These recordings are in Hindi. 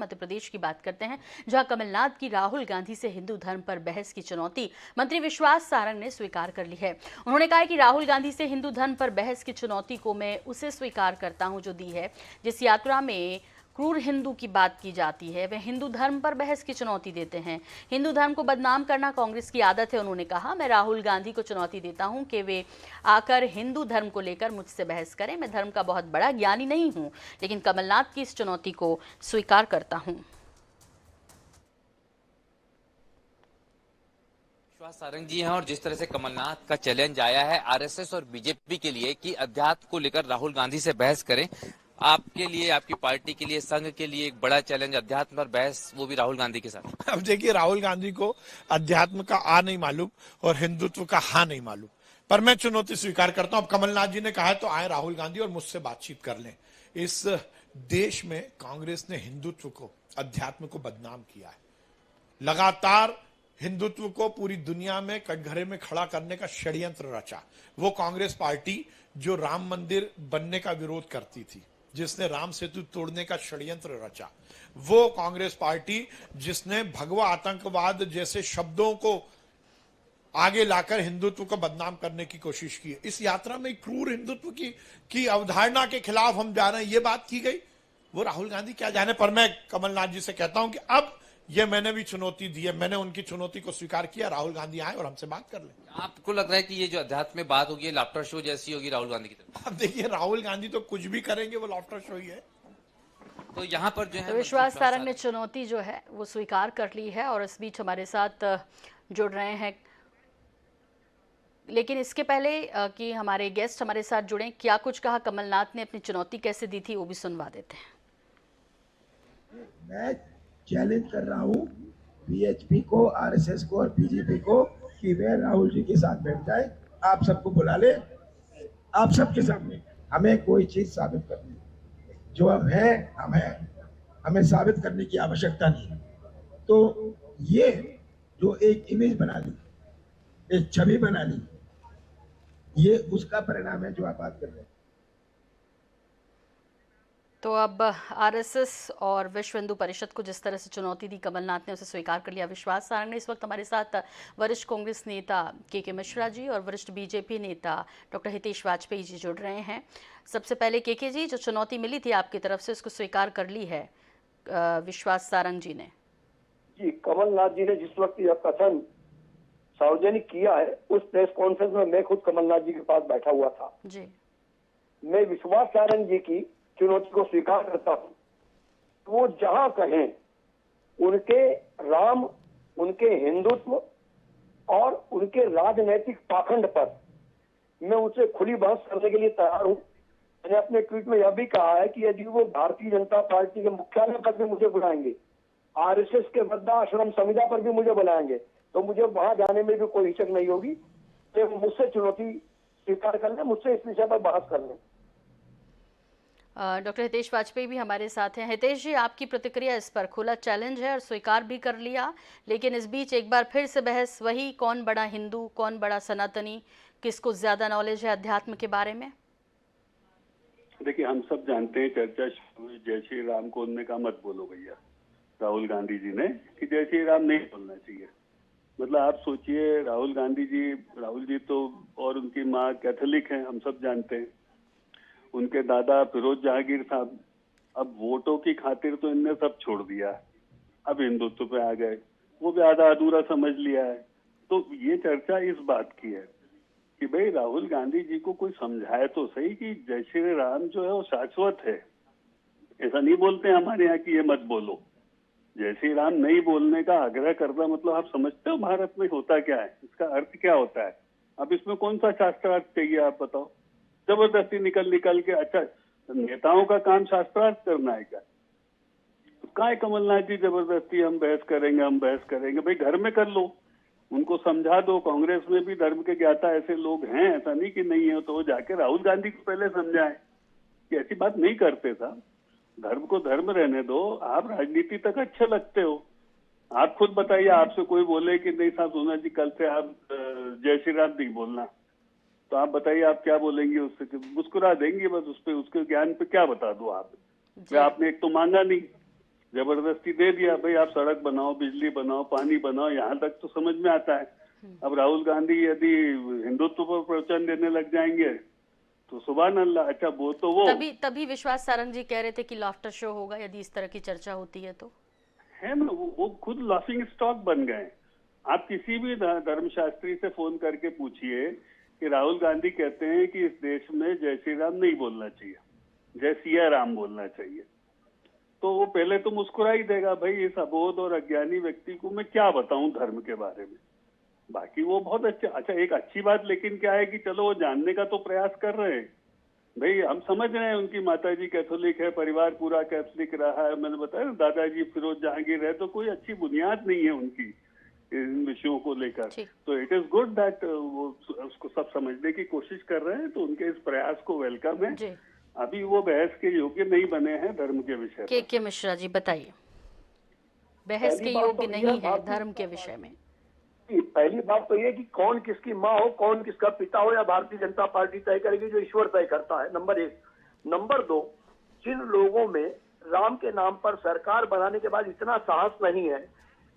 मध्य प्रदेश की बात करते हैं, जहां कमलनाथ की राहुल गांधी से हिंदू धर्म पर बहस की चुनौती मंत्री विश्वास सारंग ने स्वीकार कर ली है। उन्होंने कहा कि राहुल गांधी से हिंदू धर्म पर बहस की चुनौती को मैं उसे स्वीकार करता हूं जो दी है। जिस यात्रा में क्रूर हिंदू की बात की जाती है, वे हिंदू धर्म पर बहस की चुनौती देते हैं। हिंदू धर्म को बदनाम करना कांग्रेस की आदत है। उन्होंने कहा, मैं राहुल गांधी को चुनौती देता हूं कि वे आकर हिंदू धर्म को लेकर मुझसे बहस करें। मैं धर्म का बहुत बड़ा ज्ञानी नहीं हूं, लेकिन कमलनाथ की इस चुनौती को स्वीकार करता हूं। विश्वास सारंग जी हैं और जिस तरह से कमलनाथ का चैलेंज आया है आरएसएस और बीजेपी के लिए कि अध्यात्म को लेकर राहुल गांधी से बहस करें, आपके लिए, आपकी पार्टी के लिए, संघ के लिए एक बड़ा चैलेंज अध्यात्म पर बहस, वो भी राहुल गांधी के साथ। अब देखिए, राहुल गांधी को अध्यात्म का आ नहीं मालूम और हिंदुत्व का हा नहीं मालूम, पर मैं चुनौती स्वीकार करता हूं। अब कमलनाथ जी ने कहा है तो आए राहुल गांधी और मुझसे बातचीत कर लें। इस देश में कांग्रेस ने हिंदुत्व को, अध्यात्म को बदनाम किया है। लगातार हिंदुत्व को पूरी दुनिया में कटघरे में खड़ा करने का षड्यंत्र रचा। वो कांग्रेस पार्टी जो राम मंदिर बनने का विरोध करती थी, जिसने राम सेतु तोड़ने का षड्यंत्र रचा, वो कांग्रेस पार्टी जिसने भगवा आतंकवाद जैसे शब्दों को आगे लाकर हिंदुत्व को बदनाम करने की कोशिश की। इस यात्रा में क्रूर हिंदुत्व की अवधारणा के खिलाफ हम जा रहे हैं, ये बात की गई। वो राहुल गांधी क्या जाने, पर मैं कमलनाथ जी से कहता हूं कि अब ये मैंने भी चुनौती दी है, मैंने उनकी चुनौती को स्वीकार किया। राहुल गांधी आए और हमसे बात कर लें। आपको लग रहा है कि ये जो अध्यात्म में बात होगी लाफ्टर शो जैसी होगी राहुल गांधी की तरफ? अब देखिए, राहुल गांधी तो कुछ भी करेंगे, वो लाफ्टर शो ही है। तो यहाँ पर जो है तो विश्वास सारंग ने चुनौती जो है वो स्वीकार कर ली है और इस बीच हमारे साथ जुड़ रहे हैं। लेकिन इसके पहले कि हमारे गेस्ट हमारे साथ जुड़े, क्या कुछ कहा कमलनाथ ने, अपनी चुनौती कैसे दी थी, वो भी सुनवा देते हैं। मैं चैलेंज कर रहा हूँ बीएचपी को, आरएसएस को और बीजेपी को कि वे राहुल जी के साथ बैठ जाए, आप सबको बुला ले, आप सबके सामने हमें कोई चीज साबित करनी, जो हम है हम है, हमें साबित करने की आवश्यकता नहीं। तो ये जो एक इमेज बना ली, एक छवि बना ली, ये उसका परिणाम है जो आप बात कर रहे हैं। तो अब आरएसएस और विश्व हिंदू परिषद को जिस तरह से चुनौती दी कमलनाथ ने, उसे स्वीकार कर लिया विश्वास सारंग ने। इस वक्त हमारे साथ वरिष्ठ कांग्रेस नेता के मिश्रा जी और वरिष्ठ बीजेपी नेता डॉक्टर हितेश वाजपेयी जी जुड़ रहे हैं। सबसे पहले के जी, जो चुनौती मिली थी आपकी तरफ से, उसको स्वीकार कर ली है विश्वास सारंग जी ने? जी, कमलनाथ जी ने जिस वक्त यह कथन सार्वजनिक किया है, उस प्रेस कॉन्फ्रेंस में मैं खुद कमलनाथ जी के पास बैठा हुआ था जी। मैं विश्वास सारंग जी की चुनौती को स्वीकार करता हूं। वो जहां कहें, उनके राम, उनके हिंदुत्व और उनके राजनैतिक पाखंड पर मैं उनसे खुली बहस करने के लिए तैयार हूं। मैंने अपने ट्वीट में यह भी कहा है कि यदि वो भारतीय जनता पार्टी के मुख्यालय पर भी मुझे बुलाएंगे, आरएसएस के वृद्धाश्रम संविदा पर भी मुझे बुलाएंगे, तो मुझे वहां जाने में भी कोई हिचक नहीं होगी। तो मुझसे चुनौती स्वीकार कर लें, मुझसे इस विषय पर बहस कर लें। डॉक्टर हितेश वाजपेयी भी हमारे साथ हैं। हितेश जी, आपकी प्रतिक्रिया इस पर? खुला चैलेंज है और स्वीकार भी कर लिया, लेकिन इस बीच एक बार फिर से बहस, वही कौन बड़ा हिंदू, कौन बड़ा सनातनी, किसको ज्यादा नॉलेज है अध्यात्म के बारे में? देखिए, हम सब जानते हैं, चर्चा जय श्री राम को उन्होंने कहा मत बोलो भैया, राहुल गांधी जी ने, कि जय श्री राम नहीं बोलना चाहिए। मतलब आप सोचिए, राहुल जी तो और उनकी माँ कैथोलिक हैं, हम सब जानते हैं। उनके दादा फिरोज जहांगीर साहब, अब वोटों की खातिर तो इनने सब छोड़ दिया, अब हिंदुत्व पे आ गए, वो भी आधा अधूरा समझ लिया है। तो ये चर्चा इस बात की है कि भाई राहुल गांधी जी को कोई समझाए तो सही कि जय श्री राम जो है वो शाश्वत है। ऐसा नहीं बोलते हैं हमारे यहाँ कि ये मत बोलो। जय श्री राम नहीं बोलने का आग्रह करना, मतलब आप समझते हो भारत में होता क्या है, इसका अर्थ क्या होता है? अब इसमें कौन सा शास्त्रार्थ चाहिए, आप बताओ? जबरदस्ती निकल के, अच्छा नेताओं का काम शास्त्रार्थ करना है क्या? तो काय कमलनाथ जी जबरदस्ती हम बहस करेंगे, भाई घर में कर लो, उनको समझा दो। कांग्रेस में भी धर्म के ज्ञाता ऐसे लोग हैं, ऐसा नहीं कि नहीं है, तो वो जाके राहुल गांधी को पहले समझाएं कि ऐसी बात नहीं करते साहब, धर्म को धर्म रहने दो, आप राजनीति तक अच्छे लगते हो। आप खुद बताइए, आपसे कोई बोले कि नहीं साहब सोना जी कल से आप जय श्री राम नहीं बोलना, तो आप बताइए आप क्या बोलेंगे उससे? मुस्कुरा देंगे बस, उस पे, उसके ज्ञान पे क्या बता दो आप? आपने एक तो मांगा नहीं, जबरदस्ती दे दिया, भाई आप सड़क बनाओ, बिजली बनाओ, पानी बनाओ, यहाँ तक तो समझ में आता है। अब राहुल गांधी यदि हिंदुत्व पर प्रवचन देने लग जाएंगे तो सुभान अल्लाह। अच्छा वो तभी विश्वास सारंग जी कह रहे थे कि लाफ्टर शो होगा यदि इस तरह की चर्चा होती है तो, है ना, वो खुद लाफिंग स्टॉक बन गए। आप किसी भी धर्मशास्त्री से फोन करके पूछिए कि राहुल गांधी कहते हैं कि इस देश में जय श्री राम नहीं बोलना चाहिए, जय सिया राम बोलना चाहिए, तो वो पहले तो मुस्कुरा ही देगा। भाई इस अबोध और अज्ञानी व्यक्ति को मैं क्या बताऊं धर्म के बारे में। बाकी वो बहुत अच्छा एक अच्छी बात लेकिन क्या है कि चलो वो जानने का तो प्रयास कर रहे हैं। भाई हम समझ रहे हैं उनकी माताजी कैथोलिक है, परिवार पूरा कैथोलिक रहा है, मैंने बताया ना, दादाजी फिरोज जहांगीर है, तो कोई अच्छी बुनियाद नहीं है उनकी इन विषयों को लेकर। तो इट इज गुड दैट वो उसको सब समझने की कोशिश कर रहे हैं, तो उनके इस प्रयास को वेलकम है। अभी वो बहस के योग्य नहीं बने हैं धर्म के विषय के मिश्रा जी बताइए। बहस के योग्य नहीं है धर्म के विषय में। पहली बात तो ये कि कौन किसकी माँ हो, कौन किसका पिता हो, या भारतीय जनता पार्टी तय करेगी, जो ईश्वर तय करता है, नंबर 1। नंबर 2, जिन लोगों में राम के नाम पर सरकार बनाने के बाद इतना साहस नहीं है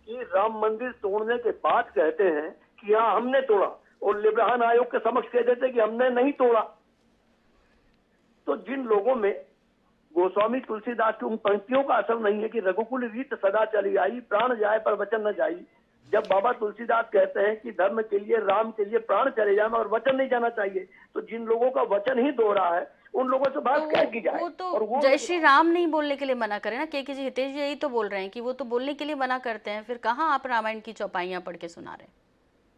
कि राम मंदिर तोड़ने के बाद कहते हैं कि हाँ हमने तोड़ा, और लिब्राहन आयोग के समक्ष कह देते कि हमने नहीं तोड़ा। तो जिन लोगों में गोस्वामी तुलसीदास की उन पंक्तियों का असर नहीं है कि रघुकुल रीत सदा चली आई, प्राण जाए पर वचन न जाई, जब बाबा तुलसीदास कहते हैं कि धर्म के लिए, राम के लिए प्राण चले जाए और वचन नहीं जाना चाहिए, तो जिन लोगों का वचन ही दोहरा है उन लोगों से बात क्या की जाए। वो जय श्री राम नहीं बोलने के लिए मना करें ना। के जी हितेश जी यही तो बोल रहे हैं कि वो तो बोलने के लिए मना करते हैं, फिर कहाँ आप रामायण की चौपाइयां पढ़ के सुना रहे हैं।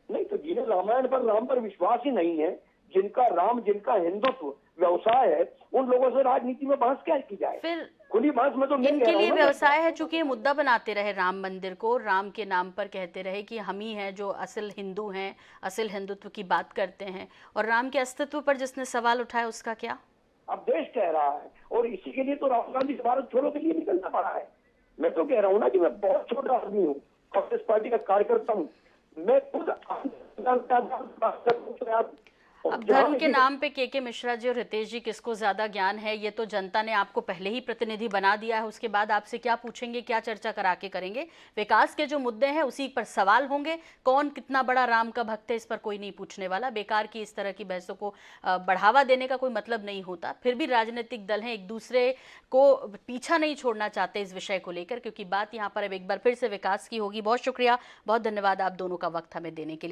नहीं तो जिन्हें रामायण पर, राम पर विश्वास ही नहीं है, जिनका राम, जिनका हिंदुत्व व्यवसाय है, उन लोगों से राजनीति में बहस क्या की जाए। फिर खुली बहस में तो इनके लिए व्यवसाय है, चूंकि ये मुद्दा बनाते रहे राम मंदिर को, राम के नाम पर कहते रहे कि हम ही हैं जो असल हिंदू हैं, असल हिंदुत्व की बात करते हैं, और राम के अस्तित्व पर जिसने सवाल उठाया उसका क्या। अब देश कह रहा है, और इसी के लिए तो राहुल गांधी भारत छोड़ो के लिए निकलना पड़ा है। मैं तो कह रहा हूँ ना कि मैं बहुत छोटा आदमी हूँ, कांग्रेस पार्टी का कार्यकर्ता हूँ, मैं खुद अब धर्म के नाम पे के मिश्रा जी और हितेश जी किसको ज्यादा ज्ञान है, ये तो जनता ने आपको पहले ही प्रतिनिधि बना दिया है। उसके बाद आपसे क्या पूछेंगे, क्या चर्चा करा के करेंगे। विकास के जो मुद्दे हैं उसी पर सवाल होंगे। कौन कितना बड़ा राम का भक्त है इस पर कोई नहीं पूछने वाला। बेकार की इस तरह की बहसों को बढ़ावा देने का कोई मतलब नहीं होता। फिर भी राजनीतिक दल हैं, एक दूसरे को पीछा नहीं छोड़ना चाहते इस विषय को लेकर, क्योंकि बात यहाँ पर अब एक बार फिर से विकास की होगी। बहुत शुक्रिया, बहुत धन्यवाद आप दोनों का वक्त हमें देने के लिए।